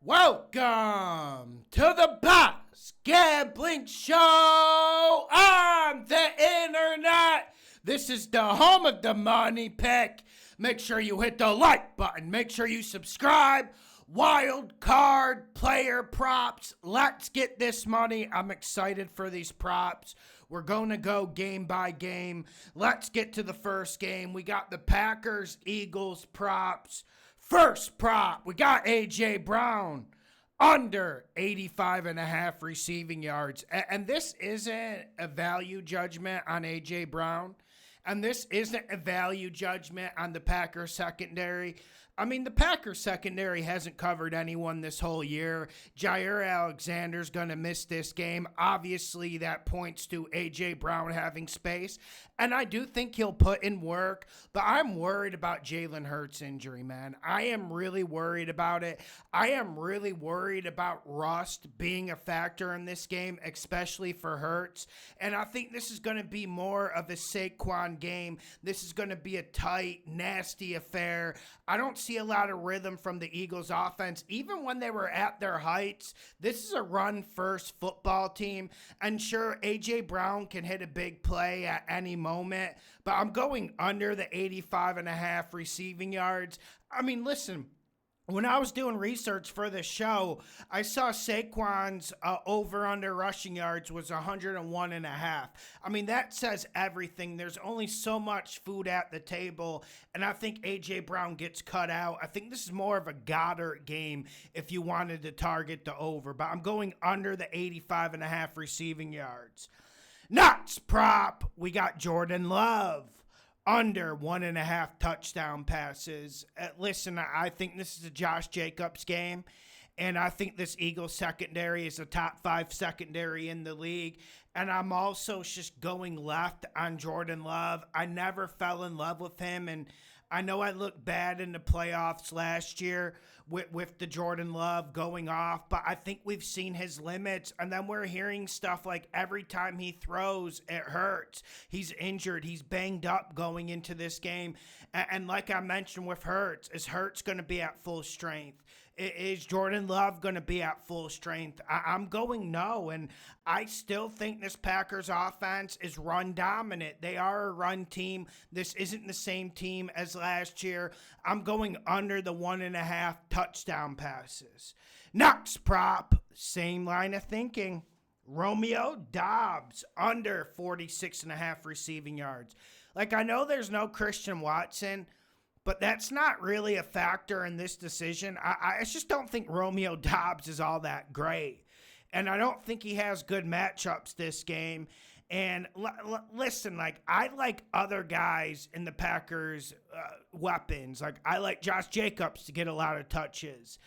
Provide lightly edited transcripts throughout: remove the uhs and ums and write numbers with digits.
Welcome to the Bucs Gambling Show on the internet. This is the home of the money pick. Make sure you hit the like button. Make sure you subscribe. Wild card player props. Let's get this money. I'm excited for these props. We're going to go game by game. Let's get to the first game. We got the Packers-Eagles props. First prop, we got A.J. Brown under 85.5 receiving yards. And this isn't a value judgment on A.J. Brown. And this isn't a value judgment on the Packers secondary. I mean, the Packers secondary hasn't covered anyone this whole year. Jair Alexander's going to miss this game. Obviously, that points to A.J. Brown having space. And I do think he'll put in work. But I'm worried about Jalen Hurts' injury, man. I am really worried about it. I am really worried about rust being a factor in this game, especially for Hurts. And I think this is going to be more of a Saquon game. This is going to be a tight, nasty affair. I don't see a lot of rhythm from the Eagles offense. Even when they were at their heights, this is a run-first football team. And sure, A.J. Brown can hit a big play at any moment, but I'm going under the 85.5 receiving yards. I mean, listen, when I was doing research for this show, I saw Saquon's over-under rushing yards was 101.5. I mean, that says everything. There's only so much food at the table, and I think A.J. Brown gets cut out. I think this is more of a Goddard game if you wanted to target the over, but I'm going under the 85.5 receiving yards. Nuts prop, we got Jordan Love. Under 1.5 touchdown passes. Listen, I think this is a Josh Jacobs game, and I think this Eagles secondary is a top 5 secondary in the league, and I'm also just going left on Jordan Love. I never fell in love with him, and I know I looked bad in the playoffs last year with the Jordan Love going off, but I think we've seen his limits, and then we're hearing stuff like every time he throws, it hurts. He's injured. He's banged up going into this game, and like I mentioned with Hurts, is Hurts going to be at full strength? Is Jordan Love going to be at full strength? I'm going no, and I still think this Packers offense is run dominant. They are a run team. This isn't the same team as last year. I'm going under the 1.5 touchdown passes. Next prop, same line of thinking. Romeo Doubs under 46.5 receiving yards. Like, I know there's no Christian Watson, but that's not really a factor in this decision. I just don't think Romeo Doubs is all that great. And I don't think he has good matchups this game. And listen, like, I like other guys in the Packers' weapons. Like, I like Josh Jacobs to get a lot of touches.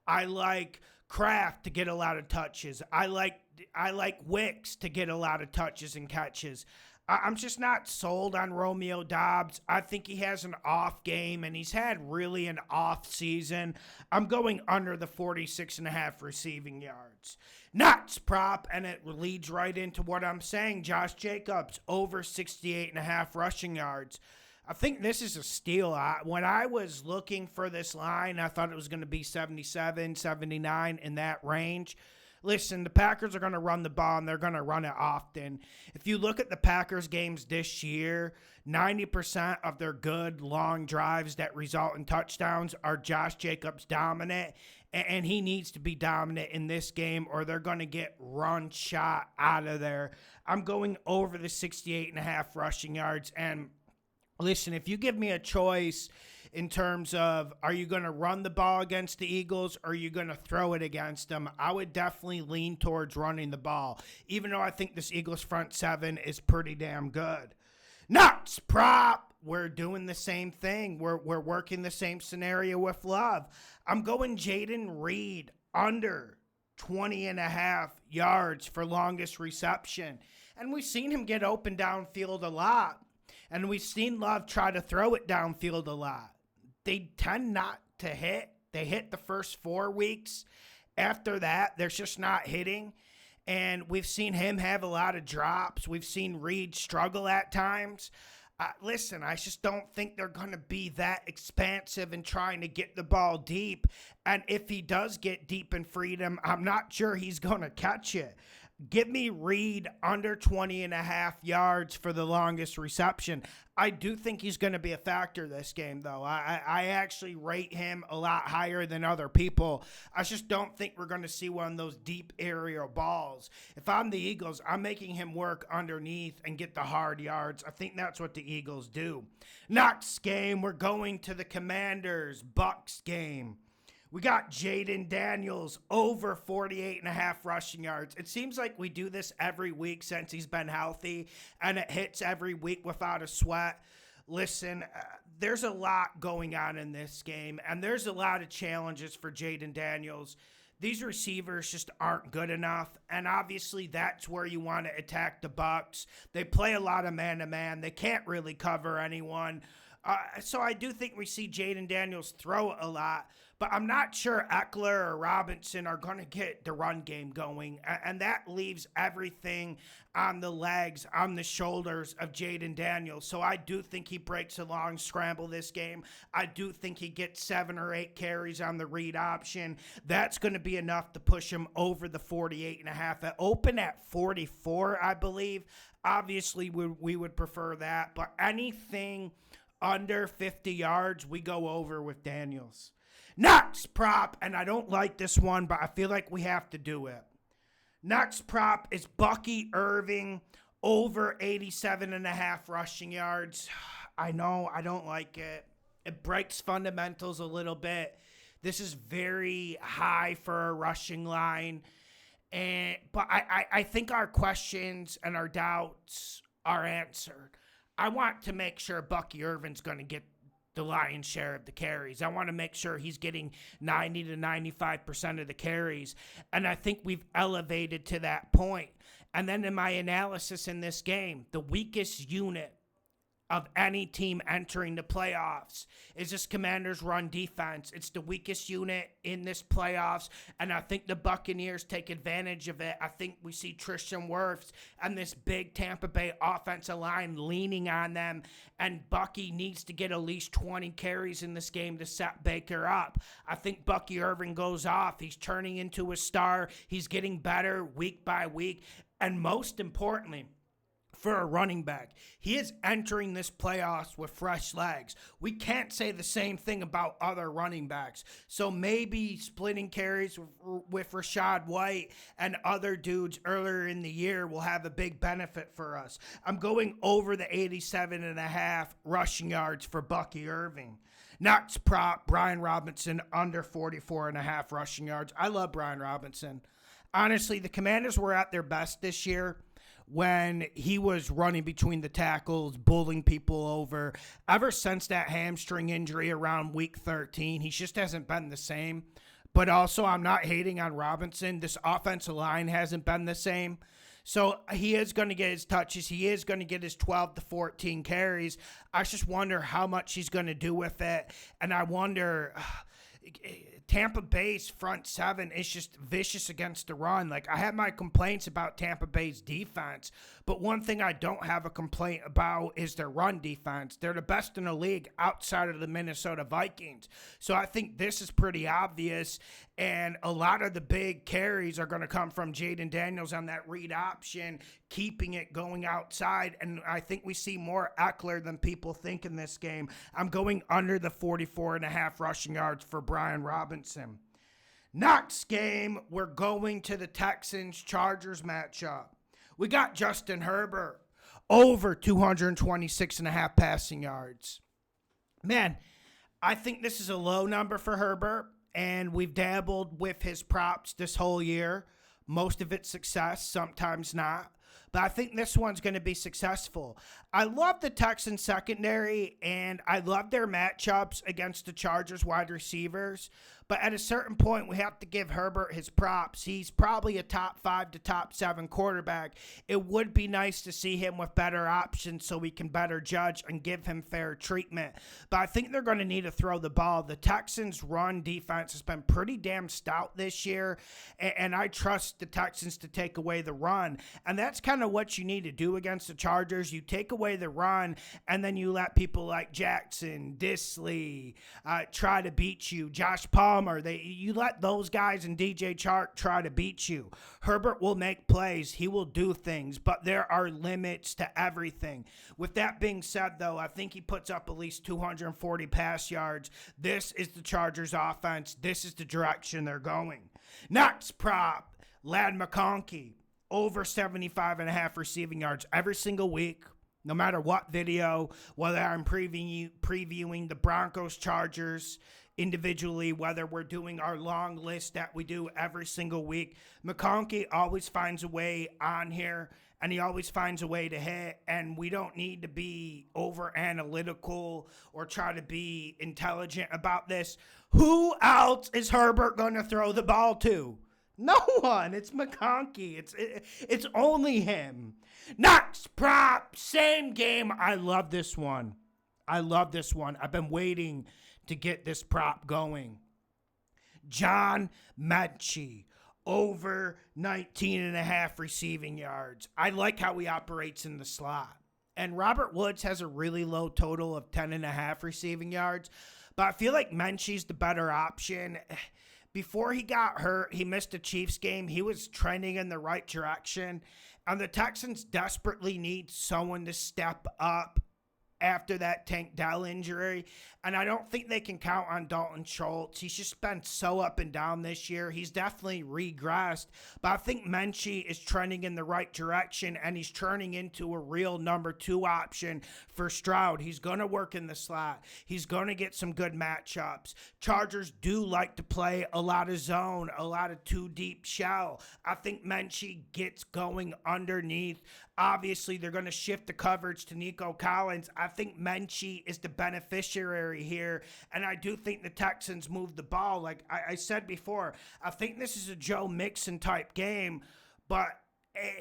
I like Kraft to get a lot of touches. I like Wicks to get a lot of touches and catches. I'm just not sold on Romeo Doubs. I think he has an off game, and he's had really an off season. I'm going under the 46.5 receiving yards. Nuts prop, and it leads right into what I'm saying. Josh Jacobs, over 68.5 rushing yards. I think this is a steal. When I was looking for this line, I thought it was going to be 77, 79 in that range. Listen, the Packers are going to run the ball, and they're going to run it often. If you look at the Packers games this year, 90% of their good long drives that result in touchdowns are Josh Jacobs dominant, and he needs to be dominant in this game, or they're going to get run shot out of there. I'm going over the 68.5 rushing yards, and listen, if you give me a choice in terms of, are you going to run the ball against the Eagles or are you going to throw it against them, I would definitely lean towards running the ball, even though I think this Eagles front seven is pretty damn good. Nuts prop, we're doing the same thing. We're working the same scenario with Love. I'm going Jaden Reed under 20.5 yards for longest reception. And we've seen him get open downfield a lot. And we've seen Love try to throw it downfield a lot. They tend not to hit. They hit the first 4 weeks. After that, they're just not hitting. And we've seen him have a lot of drops. We've seen Reed struggle at times. Listen, I just don't think they're going to be that expansive in trying to get the ball deep. And if he does get deep in freedom, I'm not sure he's going to catch it. Give me Reed under 20.5 yards for the longest reception. I do think he's going to be a factor this game, though. I actually rate him a lot higher than other people. I just don't think we're going to see one of those deep aerial balls. If I'm the Eagles, I'm making him work underneath and get the hard yards. I think that's what the Eagles do. Next game, we're going to the Commanders Bucs game. We got Jaden Daniels over 48.5 rushing yards. It seems like we do this every week since he's been healthy, and it hits every week without a sweat. Listen, there's a lot going on in this game, and there's a lot of challenges for Jaden Daniels. These receivers just aren't good enough, and obviously that's where you want to attack the Bucs. They play a lot of man-to-man. They can't really cover anyone. So I do think we see Jaden Daniels throw a lot, but I'm not sure Eckler or Robinson are going to get the run game going, and that leaves everything on the legs, on the shoulders of Jaden Daniels. So I do think he breaks a long scramble this game. I do think he gets 7 or 8 carries on the read option. That's going to be enough to push him over the 48.5. It opened at 44, I believe. Obviously, we would prefer that, but anything under 50 yards, we go over with Daniels. Next prop, and I don't like this one, but I feel like we have to do it. Next prop is Bucky Irving over 87.5 rushing yards. I know, I don't like it. It breaks fundamentals a little bit. This is very high for a rushing line. But I think our questions and our doubts are answered. I want to make sure Bucky Irving's going to get the lion's share of the carries. I want to make sure he's getting 90 to 95% of the carries. And I think we've elevated to that point. And then in my analysis in this game, the weakest unit of any team entering the playoffs is this Commanders run defense. It's the weakest unit in this playoffs, and I think the Buccaneers take advantage of it. I think we see Tristan Wirfs and this big Tampa Bay offensive line leaning on them, and Bucky needs to get at least 20 carries in this game to set Baker up. I think Bucky Irving goes off. He's turning into a star. He's getting better week by week, and most importantly, for a running back, he is entering this playoffs with fresh legs. We can't say the same thing about other running backs. So maybe splitting carries with Rachaad White and other dudes earlier in the year will have a big benefit for us. I'm going over the 87.5 rushing yards for Bucky Irving. Next prop, Brian Robinson under 44.5 rushing yards. I love Brian Robinson. Honestly, the Commanders were at their best this year when he was running between the tackles, bullying people over. Ever since that hamstring injury around week 13, he just hasn't been the same. But also, I'm not hating on Robinson. This offensive line hasn't been the same. So he is going to get his touches. He is going to get his 12 to 14 carries. I just wonder how much he's going to do with it. And I wonder, Tampa Bay's front seven is just vicious against the run. Like, I have my complaints about Tampa Bay's defense, but one thing I don't have a complaint about is their run defense. They're the best in the league outside of the Minnesota Vikings. So I think this is pretty obvious, and a lot of the big carries are going to come from Jaden Daniels on that read option, keeping it going outside, and I think we see more Eckler than people think in this game. I'm going under the 44.5 rushing yards for Brian Robinson. Next game, we're going to the Texans-Chargers matchup. We got Justin Herbert over 226.5 passing yards. Man, I think this is a low number for Herbert, and we've dabbled with his props this whole year. Most of it's success, sometimes not. But I think this one's going to be successful. I love the Texans secondary, and I love their matchups against the Chargers wide receivers. But at a certain point, we have to give Herbert his props. He's probably a top 5 to top 7 quarterback. It would be nice to see him with better options so we can better judge and give him fair treatment. But I think they're going to need to throw the ball. The Texans' run defense has been pretty damn stout this year, and I trust the Texans to take away the run. And that's kind kind of what you need to do against the Chargers. You take away the run, and then you let people like Jackson, Disley try to beat you. Josh Palmer, you let those guys and DJ Chark try to beat you. Herbert will make plays. He will do things, but there are limits to everything. With that being said, though, I think he puts up at least 240 pass yards. This is the Chargers offense. This is the direction they're going. Next prop, Ladd McConkey, over 75.5 receiving yards every single week, no matter what video, whether I'm previewing the Broncos, Chargers individually, whether we're doing our long list that we do every single week. McConkey always finds a way on here, and he always finds a way to hit, and we don't need to be over analytical or try to be intelligent about this. Who else is Herbert going to throw the ball to? No one. It's McConkey. It's only him. Next prop, same game. I love this one. I've been waiting to get this prop going. John Mechie, over 19.5 receiving yards. I like how he operates in the slot. And Robert Woods has a really low total of 10.5 receiving yards. But I feel like Menchie's the better option. Before he got hurt, he missed a Chiefs game. He was trending in the right direction. And the Texans desperately need someone to step up after that Tank Dell injury. And I don't think they can count on Dalton Schultz. He's just been so up and down this year. He's definitely regressed. But I think Menchie is trending in the right direction, and he's turning into a real number 2 option for Stroud. He's going to work in the slot. He's going to get some good matchups. Chargers do like to play a lot of zone, a lot of 2-deep shell. I think Menchie gets going underneath. Obviously, they're going to shift the coverage to Nico Collins. I think Menchie is the beneficiary here, and I do think the Texans move the ball. Like I said before, I think this is a Joe Mixon type game, but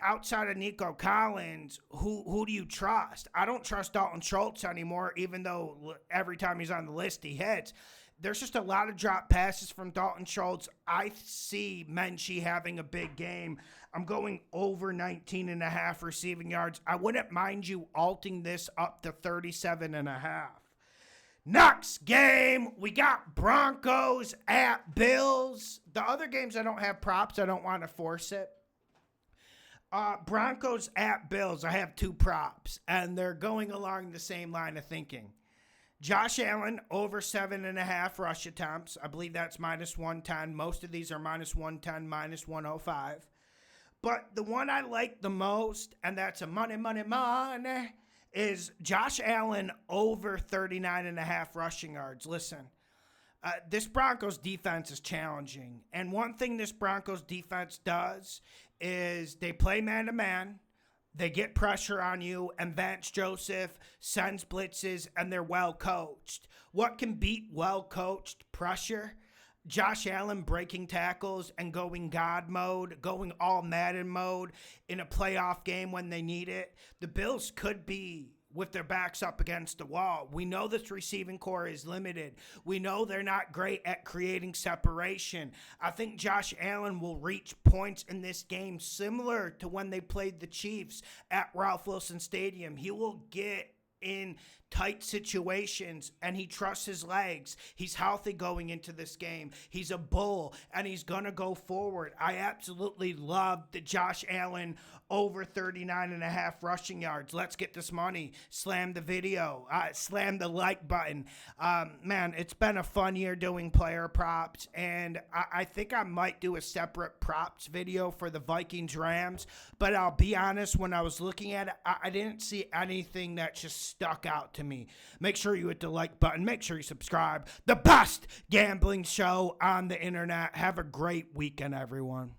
outside of Nico Collins, who do you trust? I don't trust Dalton Schultz anymore, even though every time he's on the list, he hits. There's just a lot of drop passes from Dalton Schultz. I see Menchie having a big game. I'm going over 19.5 receiving yards. I wouldn't mind you alting this up to 37.5. Next game, we got Broncos at Bills. The other games I don't have props. I don't want to force it. Broncos at Bills, I have 2 props, and they're going along the same line of thinking. Josh Allen, over 7.5 rush attempts. I believe that's minus 110. Most of these are minus 110, minus 105. But the one I like the most, and that's a money, is Josh Allen over 39.5 rushing yards. Listen, this Broncos defense is challenging. And one thing this Broncos defense does is they play man-to-man. They get pressure on you, and Vance Joseph sends blitzes, and they're well-coached. What can beat well-coached pressure? Josh Allen breaking tackles and going God mode, going all Madden mode in a playoff game when they need it. The Bills could be with their backs up against the wall. We know this receiving core is limited. We know they're not great at creating separation. I think Josh Allen will reach points in this game similar to when they played the Chiefs at Ralph Wilson Stadium. He will get in tight situations, and he trusts his legs. He's healthy going into this game. He's a bull, and he's going to go forward. I absolutely love the Josh Allen over 39.5 rushing yards. Let's get this money. Slam the video. Slam the like button. Man, it's been a fun year doing player props, and I think I might do a separate props video for the Vikings-Rams, but I'll be honest, when I was looking at it, I didn't see anything that just stuck out to me. Make sure you hit the like button. Make sure you subscribe. The best gambling show on the internet. Have a great weekend, everyone.